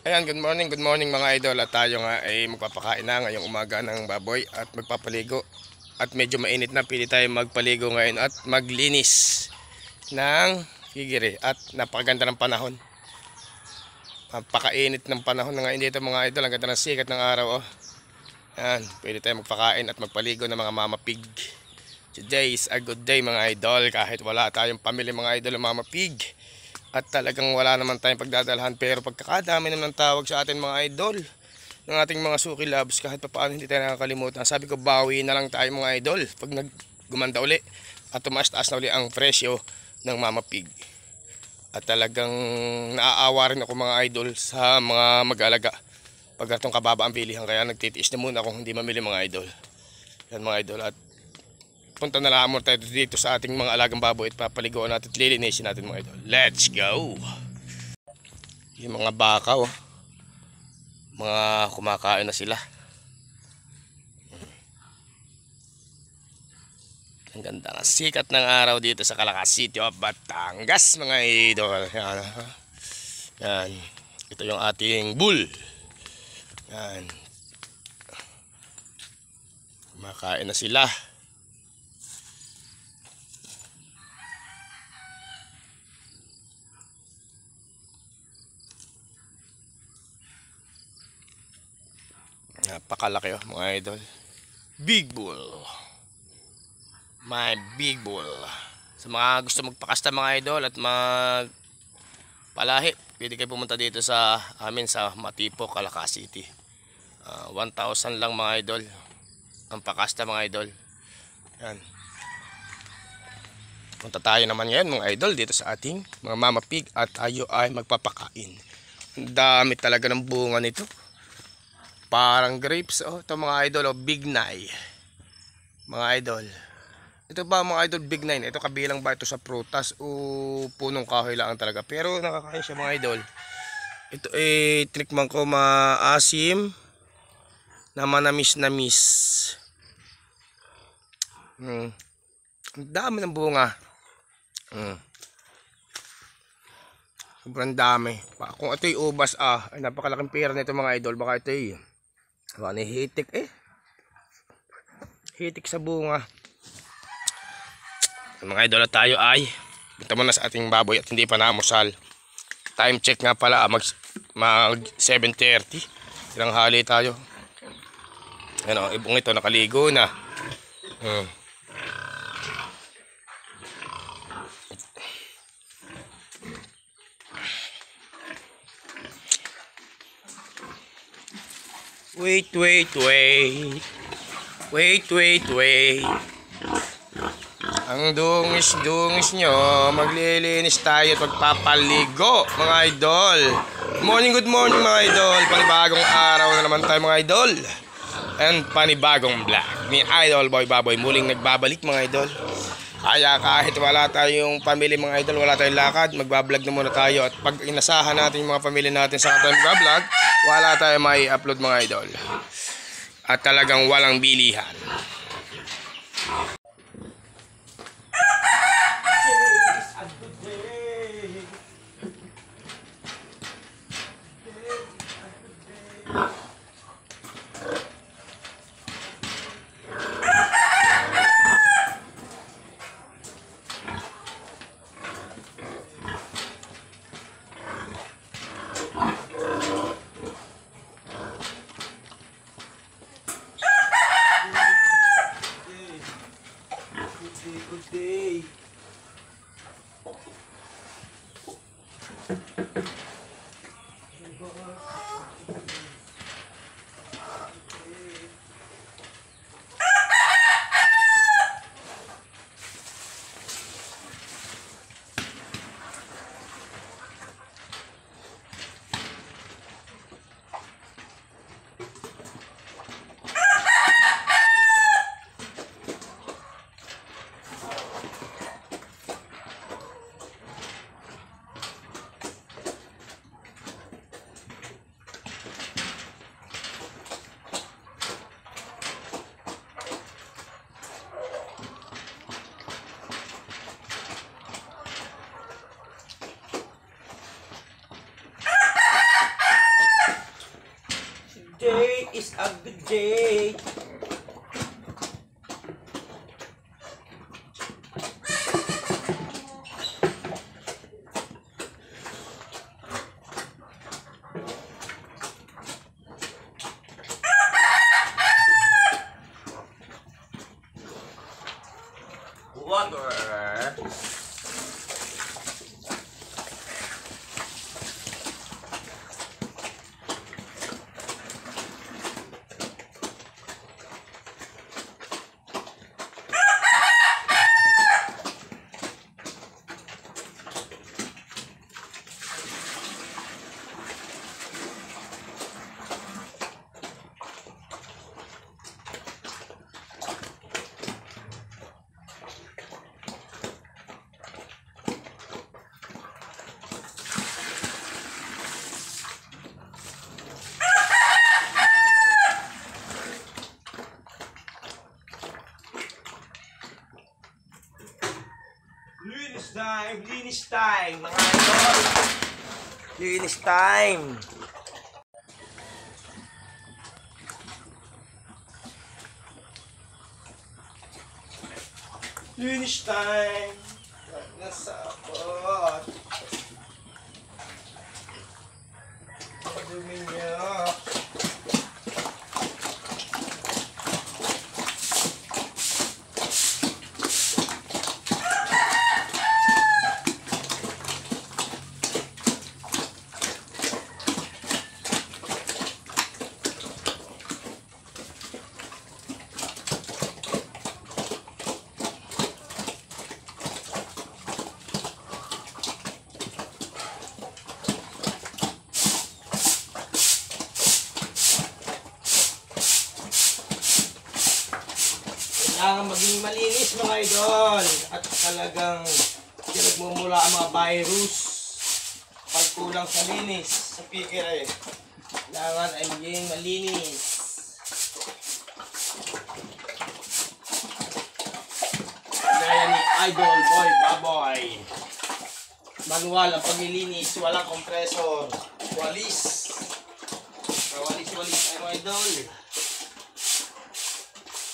Ayan, good morning mga idol. At tayo nga ay magpapakain na ngayong umaga ng baboy at magpapaligo. At medyo mainit na, pili tayo magpaligo ngayon at maglinis ng kigiri. At napakaganda ng panahon. Napakainit ng panahon na ngayon dito mga idol. Ang ganda ng sikat ng araw. Oh. Ayan, pili tayo magpakain at magpaligo ng mga mama pig. Today is a good day mga idol. Kahit wala tayong pamilya mga idol ng mama pig. At talagang wala naman tayong pagdadalhan, pero pagkakadami naman ng tawag sa atin mga idol ng ating mga suki labs, kahit pa paano hindi tayo nakakalimutan. Sabi ko bawi na lang tayo mga idol pag gumanda uli at tumaas-taas na uli ang presyo ng mama pig. At talagang naaawa rin ako mga idol sa mga mag-alaga pag itong kababa ang bilihan, kaya nagtitiis na muna kung hindi mamili mga idol. Yan mga idol, at punta na lang tayo dito sa ating mga alagang baboy at papaligoan natin at lilinisin natin mga idol. Let's go! Yung mga baka oh, mga kumakain na sila. Ang ganda ng sikat ng araw dito sa Calaca City of Batangas mga idol. Yan, yan. Ito yung ating bull. Yan. Kumakain na sila. Napakalaki oh mga idol. Big bull. My big bull. Sa mga gusto magpakasta mga idol at magpalahi, pwede kayo pumunta dito sa amin sa Matipo, Calaca City. 1,000 lang mga idol ang pakasta mga idol. Yan. Punta tayo naman ngayon mga idol dito sa ating mga mama pig at tayo ay magpapakain. Ang dami talaga ng bunga nito. Parang grapes oh, ito mga idol oh, Big Nine. Mga idol. Ito ba mga idol Big Nine? Ito kabilang ba ito sa prutas o punong kahoy lang talaga? Pero nakakain siya mga idol. Ito eh trikman ko maasim na manamis-namis. Ang dami ng bunga. Sobrang dami. Kung ito yung ubas ay napakalaking pera nito mga idol. Baka ito yung hitik eh. Hitik sa bunga. Mga idol at tayo ay punta muna sa ating baboy at hindi pa namusal. Time check nga pala mag 7:30. Ilang hali tayo. Ano, ibong ito nakaligo na. Wait. Ang dungis nyo, maglilinis tayo at magpapaligo mga idol. Good morning mga idol. Panibagong araw na naman tayo mga idol. And panibagong vlog ni Idol Boy Baboy muling nagbabalik mga idol. Kaya kahit wala tayong pamilya mga idol, wala tayong lakad, magbablog na muna tayo. At pag inasahan natin yung mga pamilya natin sa ating vlog, wala tayong may upload mga idol. At talagang walang bilihan. Good day. Jay. Water. Linis time, mga idol. Linis time. Linis time. Nasabot. Padumi niya. Kailangan maging malinis mga idol at talagang nagmumula ang mga virus pag kulang sa linis sa piker kailangan ay maging malinis. Gaya ni Idol Boy Baboy, manual ang paglilinis, walang kompresor, walis ay mga idol.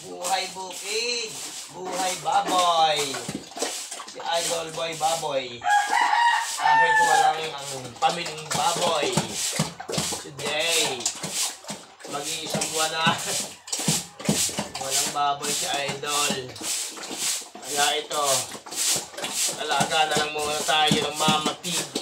Buhay bukid, buhay baboy. Si Idol Boy Baboy. Kahit walang ang pamilyang baboy. Today, mag-iisang buwan na. Walang baboy si Idol. Kaya ito, alaga na lang muna tayo ng Mama Pig.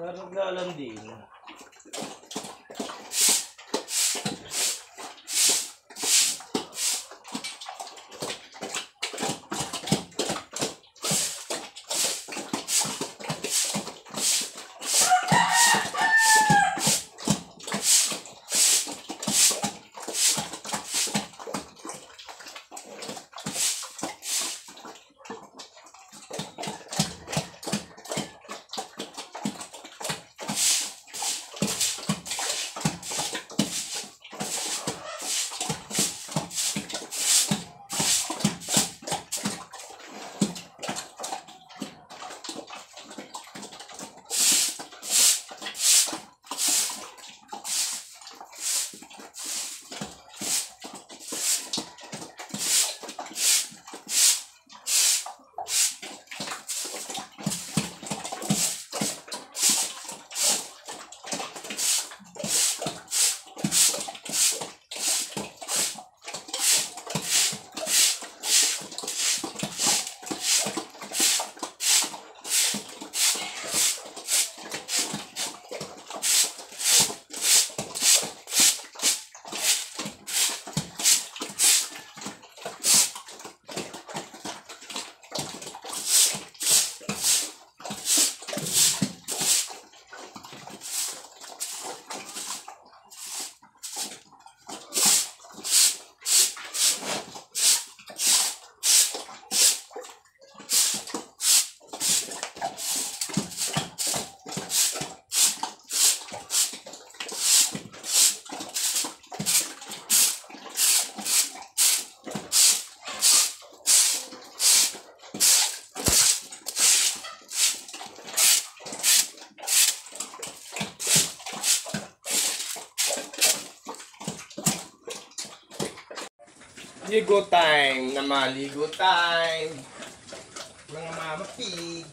Karagalan din. Ligo time naman, ligo time. Mga mama pig.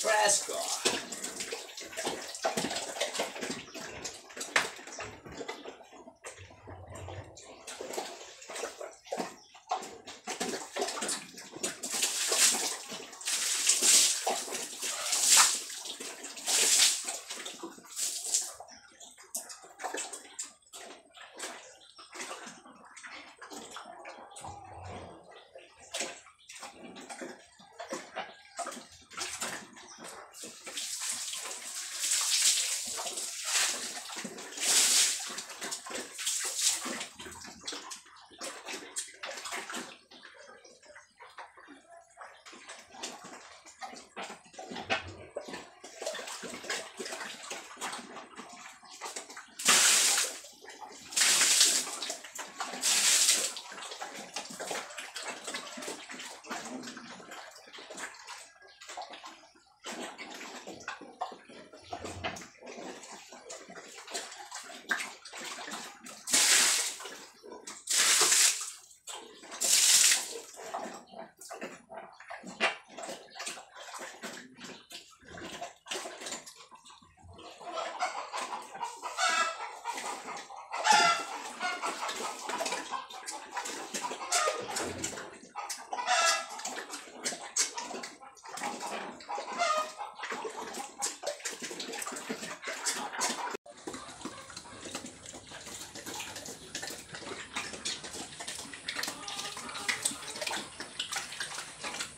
Fresco.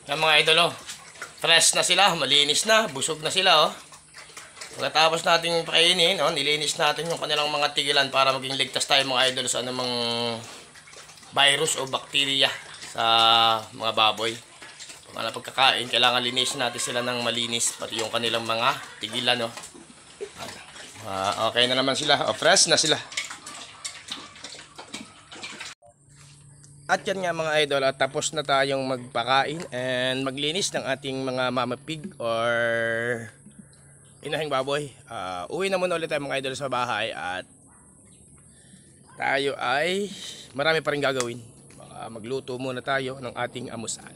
Yan mga idol, oh. Fresh na sila, malinis na, busog na sila, oh. Pagkatapos natin pakainin, oh, nilinis natin yung kanilang mga tigilan para maging ligtas tayo mga idol sa anumang virus o bakterya sa mga baboy. Pag pagkakain, kailangan linisin natin sila ng malinis, pati yung kanilang mga tigilan, oh. Okay na naman sila, oh, fresh na sila. At yan nga mga idol, at tapos na tayong magpakain and maglinis ng ating mga mama pig or inahing baboy. Uwi na muna ulit tayo mga idol sa bahay at tayo ay marami pa rin gagawin. Magluto muna tayo ng ating amusal.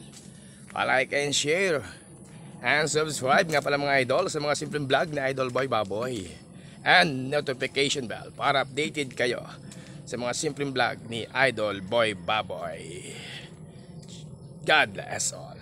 Like and share And subscribe nga pala mga idol sa mga simpleng vlog ni Idol Boy Baboy. And notification bell para updated kayo sa mga simpleng vlog ni Idol Boy Baboy. God bless all.